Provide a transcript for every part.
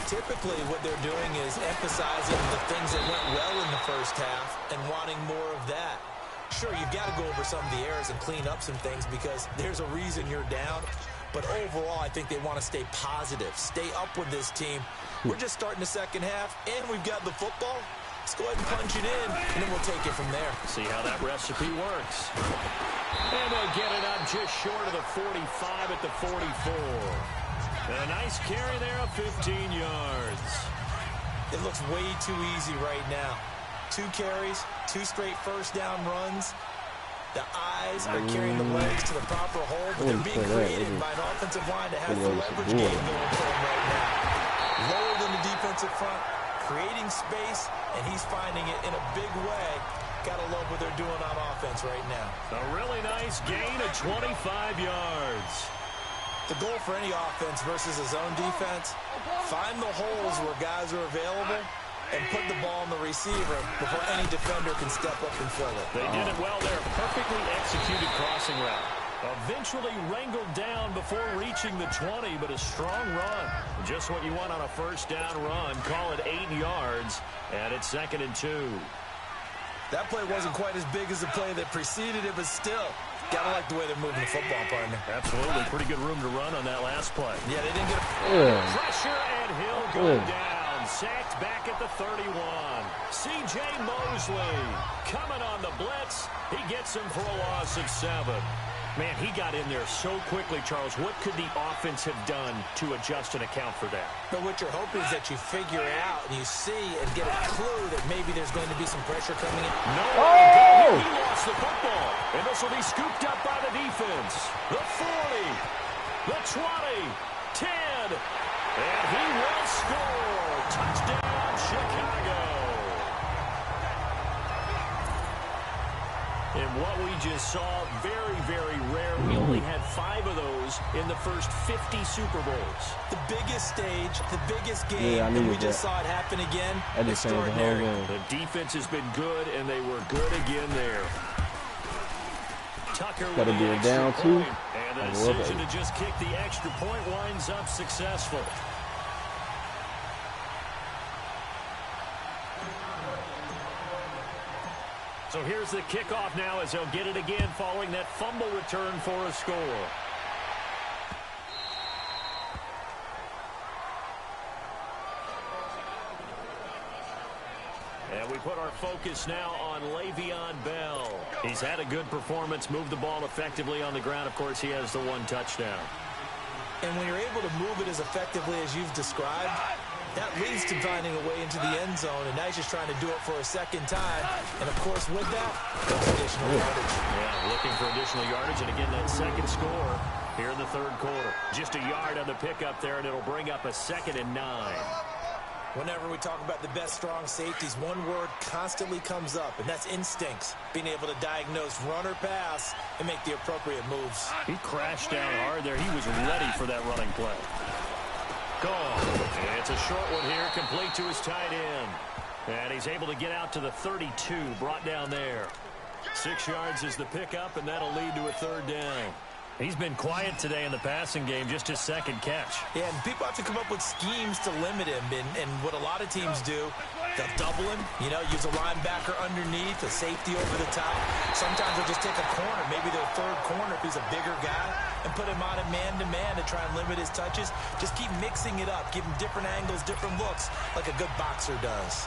Typically, what they're doing is emphasizing the things that went well in the first half and wanting more of that. Sure, you've got to go over some of the errors and clean up some things because there's a reason you're down. But overall, I think they want to stay positive, stay up with this team. We're just starting the second half, and we've got the football. Let's go ahead and punch it in, and then we'll take it from there. See how that recipe works. And they'll get it up just short of the 45 at the 44. And a nice carry there of 15 yards. It looks way too easy right now. 2 carries, 2 straight first down runs. The eyes are carrying the legs to the proper hole, but they're being created by an offensive line that has the leverage game going for them right now. Lower than the defensive front, creating space, and he's finding it in a big way. Gotta love what they're doing on offense right now. A really nice gain of 25 yards. The goal for any offense versus a zone defense, find the holes where guys are available and put the ball on the receiver before any defender can step up and fill it. They did it well there. Perfectly executed crossing route. Eventually wrangled down before reaching the 20, but a strong run. Just what you want on a first down run. Call it 8 yards, and it's 2nd and 2. That play wasn't quite as big as the play that preceded it, but still, gotta like the way they're moving the football, partner. Absolutely. Pretty good room to run on that last play. Yeah, they didn't get pressure, and he'll go down. Sacked back at the 31. C.J. Mosley coming on the blitz. He gets him for a loss of 7. Man, he got in there so quickly, Charles. What could the offense have done to adjust and account for that? But what you're hoping is that you figure out and you see and get a clue that maybe there's going to be some pressure coming in. No, he lost the football. And this will be scooped up by the defense. The 40, the 20, 10, and he will score. Touchdown, Chicago. And what we just saw, very, very rare. We only had 5 of those in the first 50 Super Bowls. The biggest stage, the biggest game, and we just saw it happen again. Extraordinary. The defense has been good, and they were good again there. Tucker with the extra down point, and the decision to just kick the extra point winds up successful. So here's the kickoff now as they'll get it again following that fumble return for a score. And we put our focus now on Le'Veon Bell. He's had a good performance, moved the ball effectively on the ground. Of course, he has the 1 touchdown. And when you're able to move it as effectively as you've described, that leads to finding a way into the end zone, and now he's just trying to do it for a second time. And, of course, with that, comes additional yardage. Yeah, looking for additional yardage, and again, that second score here in the 3rd quarter. Just a yard on the pickup there, and it'll bring up a 2nd and 9. Whenever we talk about the best strong safeties, one word constantly comes up, and that's instincts. Being able to diagnose run or pass and make the appropriate moves. He crashed down hard there. He was ready for that running play. Gone. It's a short one here, complete to his tight end. And he's able to get out to the 32, brought down there. 6 yards is the pickup, and that'll lead to a 3rd down. He's been quiet today in the passing game, just his 2nd catch. Yeah, and people have to come up with schemes to limit him. And what a lot of teams do, they'll double him, use a linebacker underneath, a safety over the top. Sometimes they'll just take a corner, maybe their 3rd corner if he's a bigger guy, and put him on a man-to-man to try and limit his touches. Just keep mixing it up, give him different angles, different looks, like a good boxer does.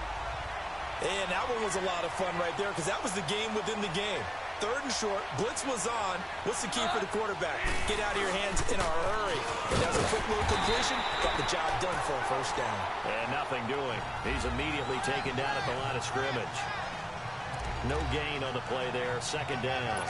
And that one was a lot of fun right there because that was the game within the game. 3rd and short, blitz was on. What's the key for the quarterback? Get out of your hands in a hurry. And that was a quick little completion. Got the job done for a 1st down. And nothing doing. He's immediately taken down at the line of scrimmage. No gain on the play there. 2nd down.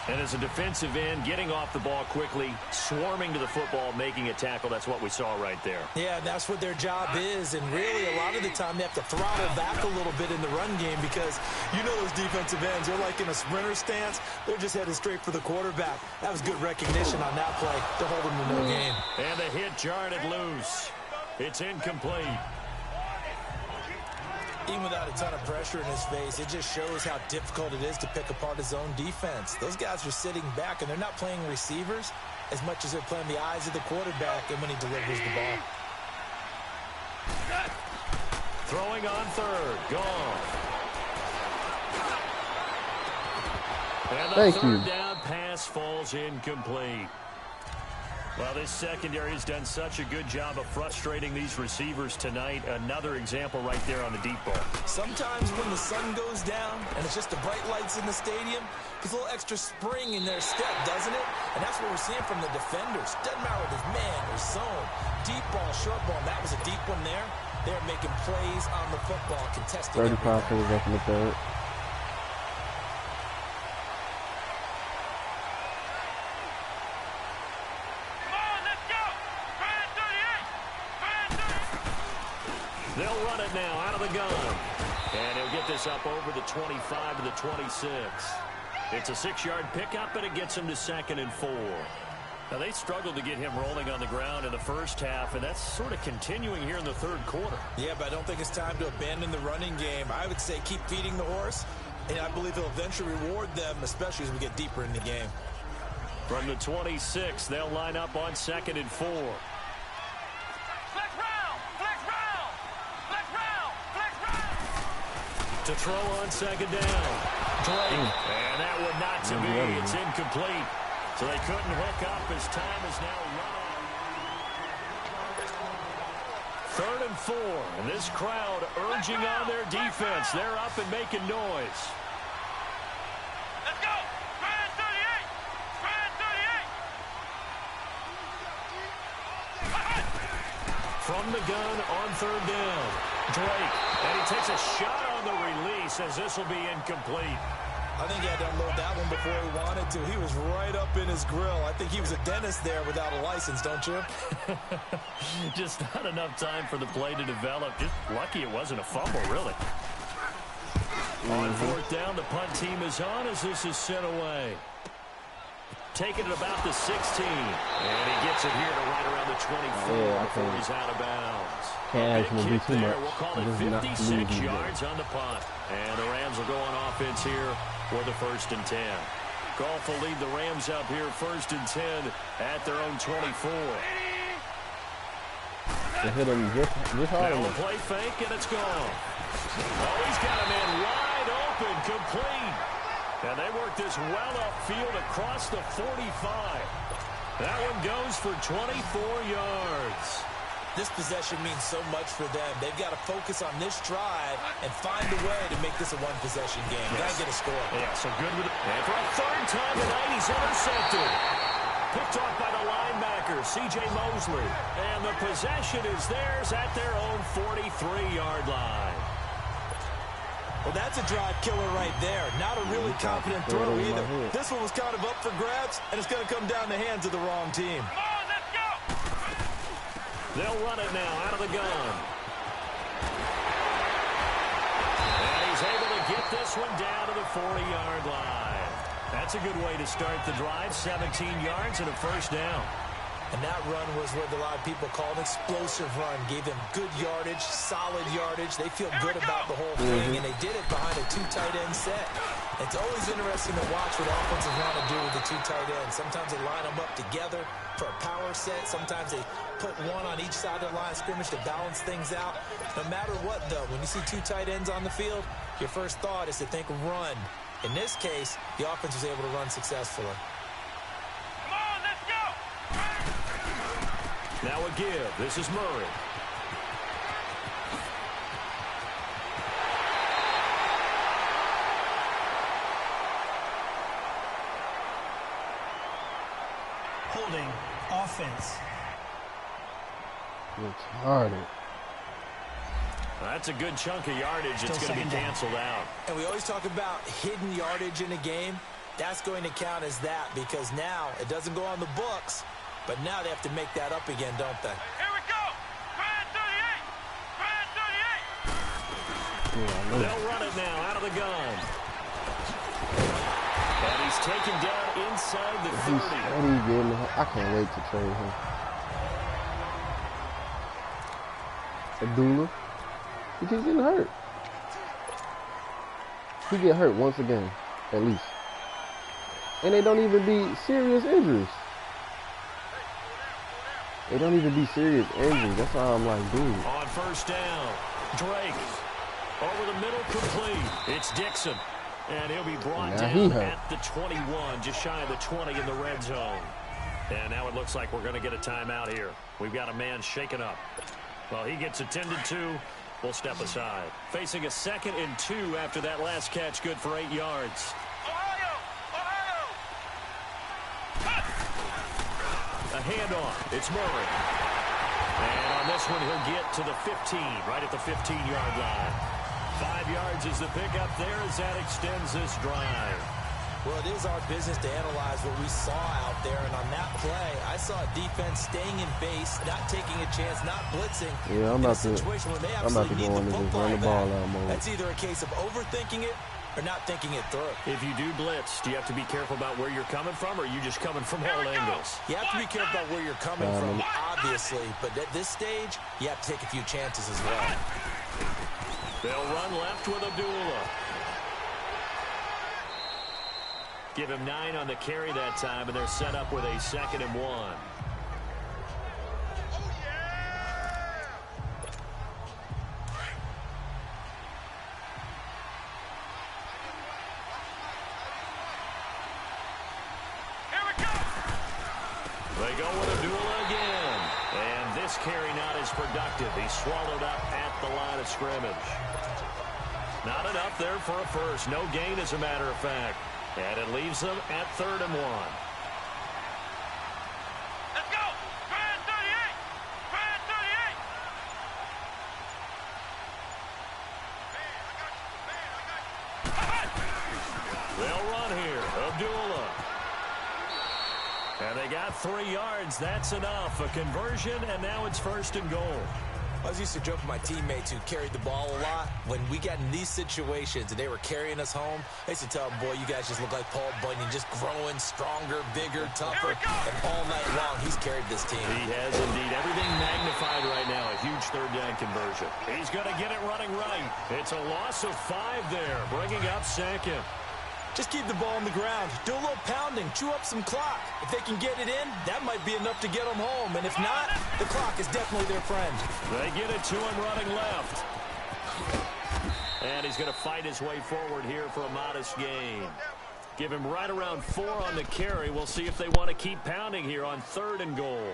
And as a defensive end, getting off the ball quickly, swarming to the football, making a tackle, that's what we saw right there. Yeah, that's what their job is. And really, a lot of the time, they have to throttle back a little bit in the run game because those defensive ends, they're like in a sprinter stance. They're just headed straight for the quarterback. That was good recognition on that play to hold them to no gain. And the hit jarred it loose. It's incomplete. Even without a ton of pressure in his face, it just shows how difficult it is to pick apart his own defense. Those guys are sitting back, and they're not playing receivers as much as they're playing the eyes of the quarterback and when he delivers the ball. Throwing on third. Gone. And the third down pass falls incomplete. Well, this secondary has done such a good job of frustrating these receivers tonight. Another example right there on the deep ball. Sometimes when the sun goes down and it's just the bright lights in the stadium, there's a little extra spring in their step, doesn't it? And that's what we're seeing from the defenders. Doesn't matter if it's man or zone, deep ball, short ball. And that was a deep one there. They're making plays on the football, contesting 35 seconds left in the third. They'll run it now out of the gun. And he'll get this up over the 25 to the 26. It's a 6-yard pickup, and it gets him to 2nd and 4. Now, they struggled to get him rolling on the ground in the first half, and that's sort of continuing here in the third quarter. Yeah, but I don't think it's time to abandon the running game. I would say keep feeding the horse, and I believe he'll eventually reward them, especially as we get deeper in the game. From the 26, they'll line up on 2nd and 4. To throw on 2nd down. Drake. And that one not to be. It's incomplete. So they couldn't hook up as time is now running. 3rd and 4. And this crowd urging on their defense. They're up and making noise. Let's go. Brand 38. Brand 38. From the gun on 3rd down. Drake. And he takes a shot on the release as this will be incomplete. I think he had to unload that one before he wanted to. He was right up in his grill. I think he was a dentist there without a license, don't you? Just not enough time for the play to develop. Just lucky it wasn't a fumble, really. On 4th down, the punt team is on as this is sent away. Taking it about the 16. And he gets it here to right around the 24 before he's out of bounds. Can't ask him to do too much. We'll call it 56 yards on the punt. And the Rams will go on offense here for the 1st and 10. Goff will lead the Rams up here 1st and 10 at their own 24. They hit him just hard now enough. A play fake, and it's gone. Oh, he's got a man wide open, complete. And they work this well upfield across the 45. That one goes for 24 yards. This possession means so much for them. They've got to focus on this drive and find a way to make this a one-possession game. Got to get a score. Yeah, so good with it. And for a 3rd time tonight, he's intercepted. Picked off by the linebacker, C.J. Mosley. And the possession is theirs at their own 43-yard line. Well, that's a drive killer right there. Not a really confident throw either. This one was kind of up for grabs, and it's going to come down the hands of the wrong team. Come on, let's go. They'll run it now out of the gun. And he's able to get this one down to the 40-yard line. That's a good way to start the drive. 17 yards and a 1st down. And that run was what a lot of people call an explosive run. Gave them good yardage, solid yardage. They feel good about the whole thing, and they did it behind a 2 tight end set. It's always interesting to watch what offenses want to do with the 2 tight ends. Sometimes they line them up together for a power set. Sometimes they put one on each side of the line of scrimmage to balance things out. No matter what, though, when you see 2 tight ends on the field, your first thought is to think run. In this case, the offense was able to run successfully. Come on, let's go. Now a give. This is Murray. Holding offense. Retarded. That's a good chunk of yardage. It's going to be canceled out. And we always talk about hidden yardage in a game. That's going to count as that because now it doesn't go on the books, but now they have to make that up again, don't they? Here we go. Brand 38. Brand 38. They'll run it now out of the gun. And he's taken down inside the 30. I can't wait to trade him. Abdullah. He keeps getting hurt. He get hurt once a game, at least. And they don't even be serious injuries. They don't even be serious injuries. That's why I'm like, dude. On 1st down. Drake. Over the middle, complete. It's Dixon. And he'll be brought Now down at the 21, just shy of the 20 in the red zone. And now it looks like we're going to get a timeout here. We've got a man shaken up. Well, he gets attended to. We'll step aside. Facing a 2nd and 2 after that last catch, good for 8 yards. A handoff. It's Murray. And on this one, he'll get to the 15, right at the 15-yard line. 5 yards is the pickup there as that extends this drive. Well, it is our business to analyze what we saw out there, and on that play, I saw a defense staying in base, not taking a chance, not blitzing. Yeah, I'm about to go into this run the ball out mode. That's either a case of overthinking it or not thinking it through. If you do blitz, do you have to be careful about where you're coming from, or are you just coming from all angles? You have to be careful about where you're coming from, obviously, but at this stage, you have to take a few chances as well. They'll run left with Abdullah. Give him 9 on the carry that time, and they're set up with a 2nd and 1. Here we go. They go with Abdullah again. And this carry not as productive. He's swallowed up at the line of scrimmage. Not enough there for a first. No gain, as a matter of fact. And it leaves them at 3rd and 1. Let's go. Grand 38. Grand 38. They'll run here. Abdullah. And they got 3 yards. That's enough. A conversion, and now it's 1st and goal. I was used to joke with my teammates who carried the ball a lot. When we got in these situations and they were carrying us home, I used to tell them, boy, you guys just look like Paul Bunyan, just growing stronger, bigger, tougher. And all night long, he's carried this team. He has indeed. Everything magnified right now. A huge 3rd down conversion. He's going to get it running right. It's a loss of 5 there, bringing up 2nd. Just keep the ball on the ground. Do a little pounding. Chew up some clock. If they can get it in, that might be enough to get them home. And if not, the clock is definitely their friend. They get it to him running left. And he's going to fight his way forward here for a modest gain. Give him right around 4 on the carry. We'll see if they want to keep pounding here on 3rd and goal.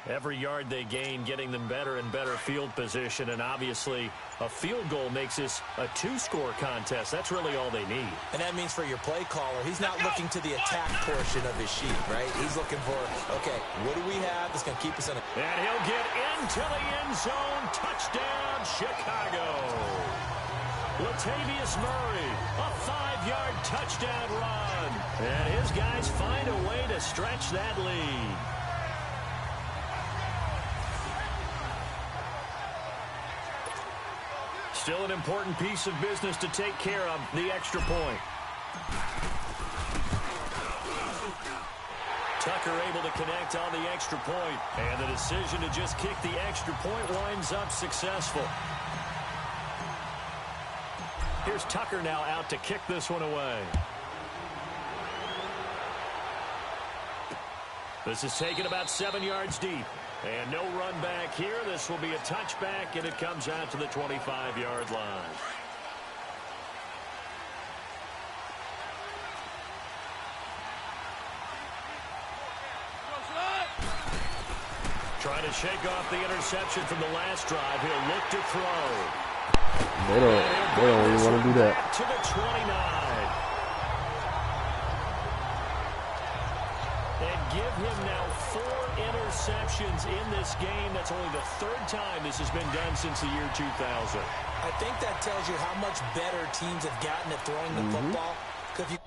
Every yard they gain, getting them better and better field position. And obviously, a field goal makes this a 2-score contest. That's really all they need. And that means for your play caller, he's not looking to the attack portion of his sheet, right? He's looking for, okay, what do we have that's going to keep us in a... And he'll get into the end zone. Touchdown, Chicago. Latavius Murray, a 5-yard touchdown run. And his guys find a way to stretch that lead. Still an important piece of business to take care of, the extra point. Tucker able to connect on the extra point, and the decision to just kick the extra point winds up successful. Here's Tucker now out to kick this one away. This is taken about 7 yards deep. And no run back here. This will be a touchback, and it comes out to the 25-yard line. Trying to shake off the interception from the last drive. He'll look to throw. They don't really want to do that. To the 29. And give him now 4 interceptions in this game. That's only the 3rd time this has been done since the year 2000. I think that tells you how much better teams have gotten at throwing the football. Because if you